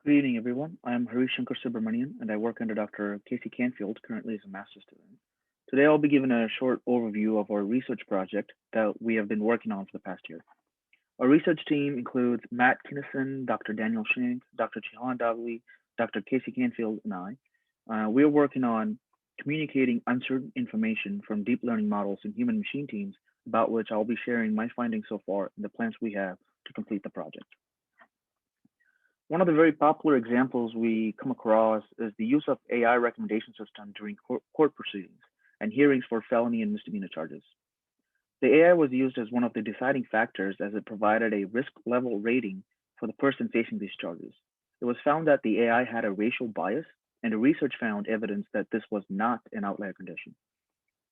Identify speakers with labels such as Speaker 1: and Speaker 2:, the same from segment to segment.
Speaker 1: Good evening, everyone. I'm Harishankar Subramanian, and I work under Dr. Casey Canfield, currently as a master's student. Today, I'll be giving a short overview of our research project that we have been working on for the past year. Our research team includes Matt Kinnison, Dr. Daniel Shank, Dr. Chihan Dagli, Dr. Casey Canfield, and I. We are working on communicating uncertain information from deep learning models and human machine teams, about which I'll be sharing my findings so far and the plans we have to complete the project. One of the very popular examples we come across is the use of AI recommendation system during court proceedings and hearings for felony and misdemeanor charges. The AI was used as one of the deciding factors as it provided a risk level rating for the person facing these charges. It was found that the AI had a racial bias, and the research found evidence that this was not an outlier condition.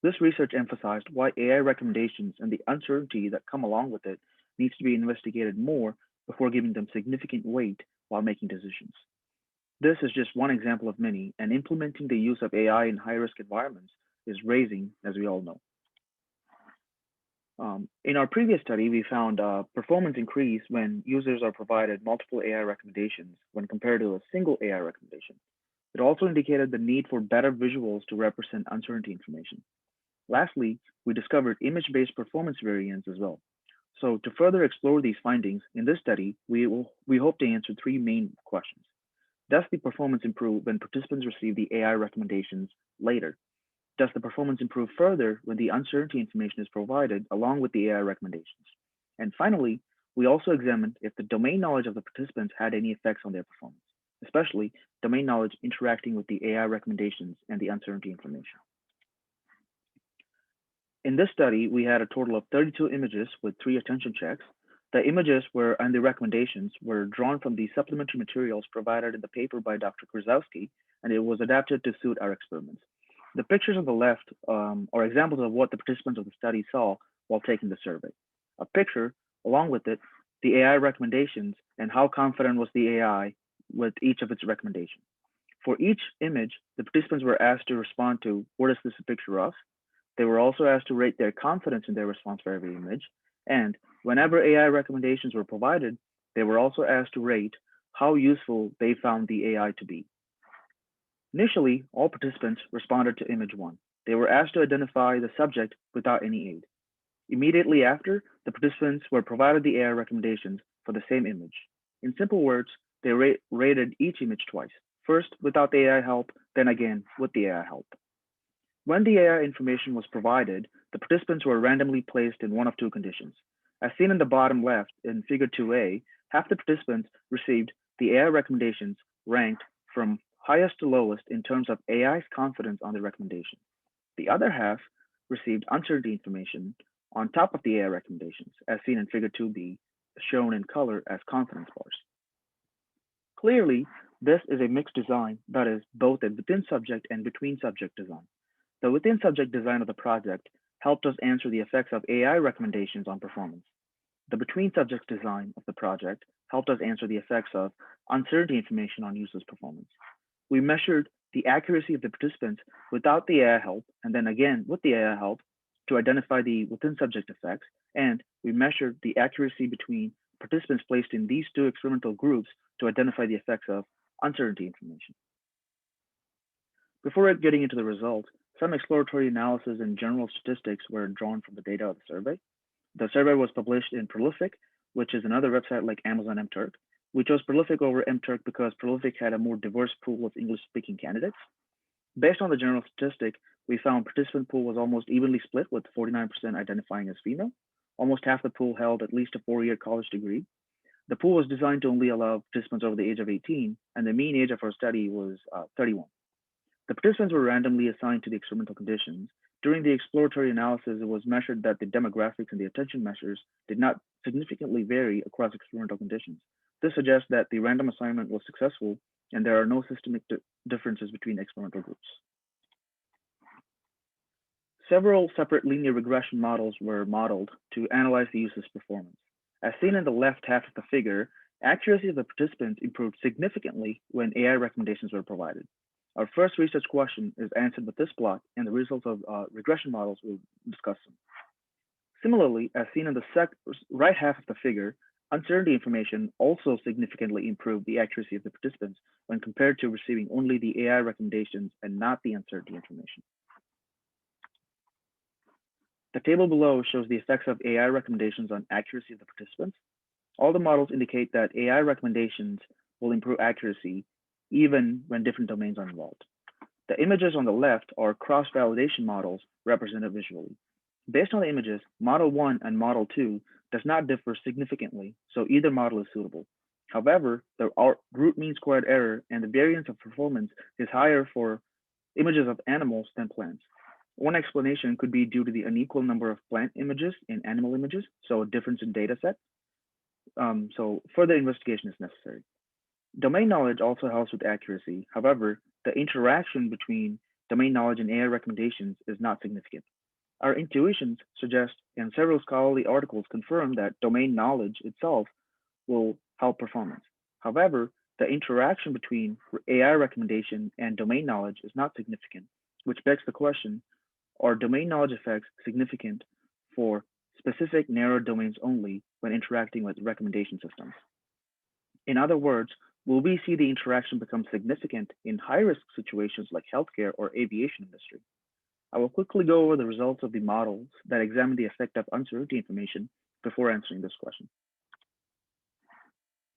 Speaker 1: This research emphasized why AI recommendations and the uncertainty that come along with it needs to be investigated more before giving them significant weight while making decisions. This is just one example of many, and implementing the use of AI in high risk environments is raising, as we all know. In our previous study, we found performance increase when users are provided multiple AI recommendations when compared to a single AI recommendation. It also indicated the need for better visuals to represent uncertainty information. Lastly, we discovered image-based performance variance as well. So to further explore these findings, in this study, we hope to answer three main questions. Does the performance improve when participants receive the AI recommendations later? Does the performance improve further when the uncertainty information is provided along with the AI recommendations? And finally, we also examined if the domain knowledge of the participants had any effects on their performance, especially domain knowledge interacting with the AI recommendations and the uncertainty information. In this study, we had a total of 32 images with 3 attention checks. The images were and the recommendations were drawn from the supplementary materials provided in the paper by Dr. Krasowski, and it was adapted to suit our experiments. The pictures on the left are examples of what the participants of the study saw while taking the survey. A picture, along with it, the AI recommendations, and how confident was the AI with each of its recommendations. For each image, the participants were asked to respond to what is this a picture of? They were also asked to rate their confidence in their response for every image. And whenever AI recommendations were provided, they were also asked to rate how useful they found the AI to be. Initially, all participants responded to image one. They were asked to identify the subject without any aid. Immediately after, the participants were provided the AI recommendations for the same image. In simple words, they rated each image twice, first without the AI help, then again with the AI help. When the AI information was provided, the participants were randomly placed in one of two conditions. As seen in the bottom left in Figure 2A, half the participants received the AI recommendations ranked from highest to lowest in terms of AI's confidence on the recommendation. The other half received uncertainty information on top of the AI recommendations, as seen in Figure 2B, shown in color as confidence bars. Clearly, this is a mixed design that is both a within subject and between subject design. The within subject design of the project helped us answer the effects of AI recommendations on performance. The between subjects design of the project helped us answer the effects of uncertainty information on users' performance. We measured the accuracy of the participants without the AI help, and then again with the AI help to identify the within subject effects, and we measured the accuracy between participants placed in these two experimental groups to identify the effects of uncertainty information. Before getting into the results, some exploratory analysis and general statistics were drawn from the data of the survey. The survey was published in Prolific, which is another website like Amazon MTurk. We chose Prolific over MTurk because Prolific had a more diverse pool of English-speaking candidates. Based on the general statistic, we found participant pool was almost evenly split, with 49% identifying as female. Almost half the pool held at least a 4-year college degree. The pool was designed to only allow participants over the age of 18, and the mean age of our study was 31. The participants were randomly assigned to the experimental conditions. During the exploratory analysis, it was measured that the demographics and the attention measures did not significantly vary across experimental conditions. This suggests that the random assignment was successful and there are no systemic differences between experimental groups. Several separate linear regression models were modeled to analyze the user's performance. As seen in the left half of the figure, accuracy of the participants improved significantly when AI recommendations were provided. Our first research question is answered with this plot, and the results of regression models will discuss them. Similarly, as seen in the right half of the figure, Uncertainty information also significantly improved the accuracy of the participants when compared to receiving only the AI recommendations and not the uncertainty information. The table below shows the effects of AI recommendations on accuracy of the participants. All the models indicate that AI recommendations will improve accuracy even when different domains are involved. The images on the left are cross-validation models represented visually. Based on the images, Model 1 and Model 2 does not differ significantly, so either model is suitable. However, the root mean squared error and the variance of performance is higher for images of animals than plants. One explanation could be due to the unequal number of plant images and animal images, so a difference in data set. So further investigation is necessary. Domain knowledge also helps with accuracy. However, the interaction between domain knowledge and AI recommendations is not significant. Our intuitions suggest, and several scholarly articles confirm, that domain knowledge itself will help performance. However, the interaction between AI recommendation and domain knowledge is not significant, which begs the question, are domain knowledge effects significant for specific narrow domains only when interacting with recommendation systems? In other words, will we see the interaction become significant in high-risk situations like healthcare or aviation industry? I will quickly go over the results of the models that examine the effect of uncertainty information before answering this question.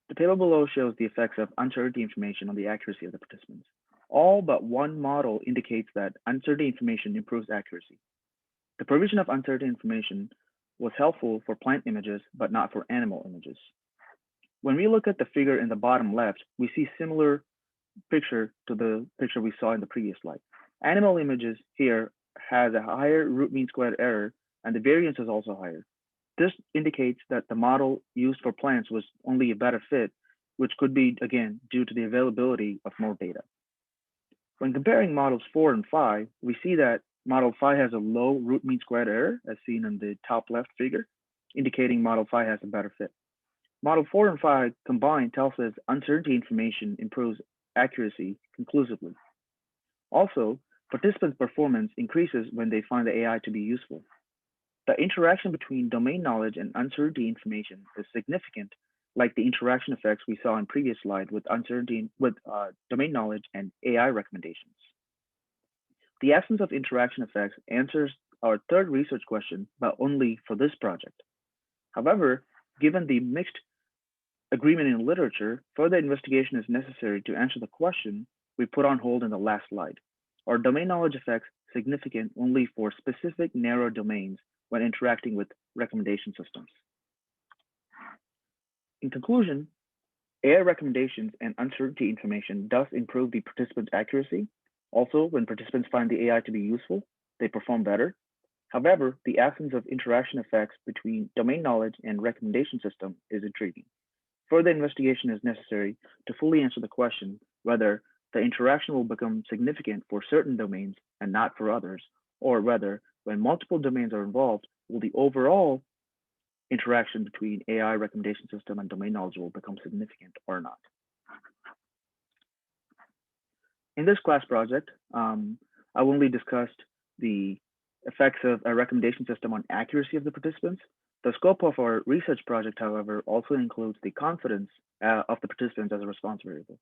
Speaker 1: The table below shows the effects of uncertainty information on the accuracy of the participants. All but one model indicates that uncertainty information improves accuracy. The provision of uncertainty information was helpful for plant images, but not for animal images. When we look at the figure in the bottom left, we see similar picture to the picture we saw in the previous slide. Animal images here has a higher root mean squared error, and the variance is also higher. This indicates that the model used for plants was only a better fit, which could be, again, due to the availability of more data. When comparing models 4 and 5, we see that model 5 has a low root mean squared error, as seen in the top left figure, indicating model 5 has a better fit. Model 4 and 5 combined tells us uncertainty information improves accuracy conclusively. Also, participants' performance increases when they find the AI to be useful. The interaction between domain knowledge and uncertainty information is significant, like the interaction effects we saw in previous slide with domain knowledge and AI recommendations. The absence of interaction effects answers our third research question, but only for this project. However, given the mixed agreement in literature, further investigation is necessary to answer the question we put on hold in the last slide. Are domain knowledge effects significant only for specific narrow domains when interacting with recommendation systems? In conclusion, AI recommendations and uncertainty information does improve the participant's accuracy. Also, when participants find the AI to be useful, they perform better. However, the absence of interaction effects between domain knowledge and recommendation system is intriguing. Further investigation is necessary to fully answer the question whether the interaction will become significant for certain domains and not for others, or whether, when multiple domains are involved, will the overall interaction between AI recommendation system and domain knowledge will become significant or not. In this class project, I only discussed the effects of a recommendation system on accuracy of the participants. The scope of our research project, however, also includes the confidence of the participants as a response variable.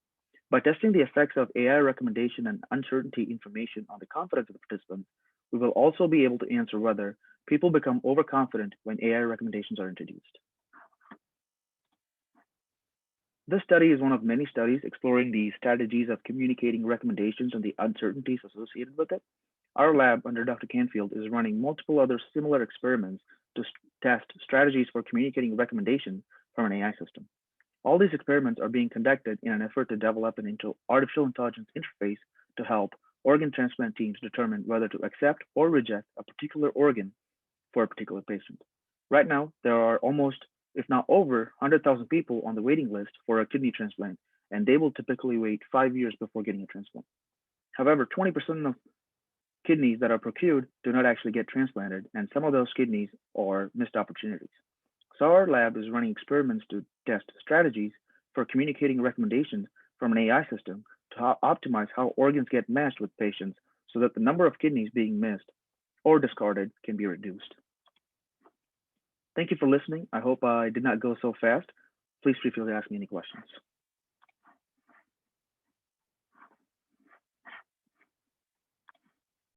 Speaker 1: By testing the effects of AI recommendation and uncertainty information on the confidence of the participants, we will also be able to answer whether people become overconfident when AI recommendations are introduced. This study is one of many studies exploring the strategies of communicating recommendations and the uncertainties associated with it. Our lab under Dr. Canfield is running multiple other similar experiments to test strategies for communicating recommendations from an AI system. All these experiments are being conducted in an effort to develop an artificial intelligence interface to help organ transplant teams determine whether to accept or reject a particular organ for a particular patient. Right now, there are almost, if not over, 100,000 people on the waiting list for a kidney transplant, and they will typically wait 5 years before getting a transplant. However, 20% of kidneys that are procured do not actually get transplanted, and some of those kidneys are missed opportunities. So our lab is running experiments to test strategies for communicating recommendations from an AI system to optimize how organs get matched with patients so that the number of kidneys being missed or discarded can be reduced. Thank you for listening. I hope I did not go so fast. Please feel free to ask me any questions.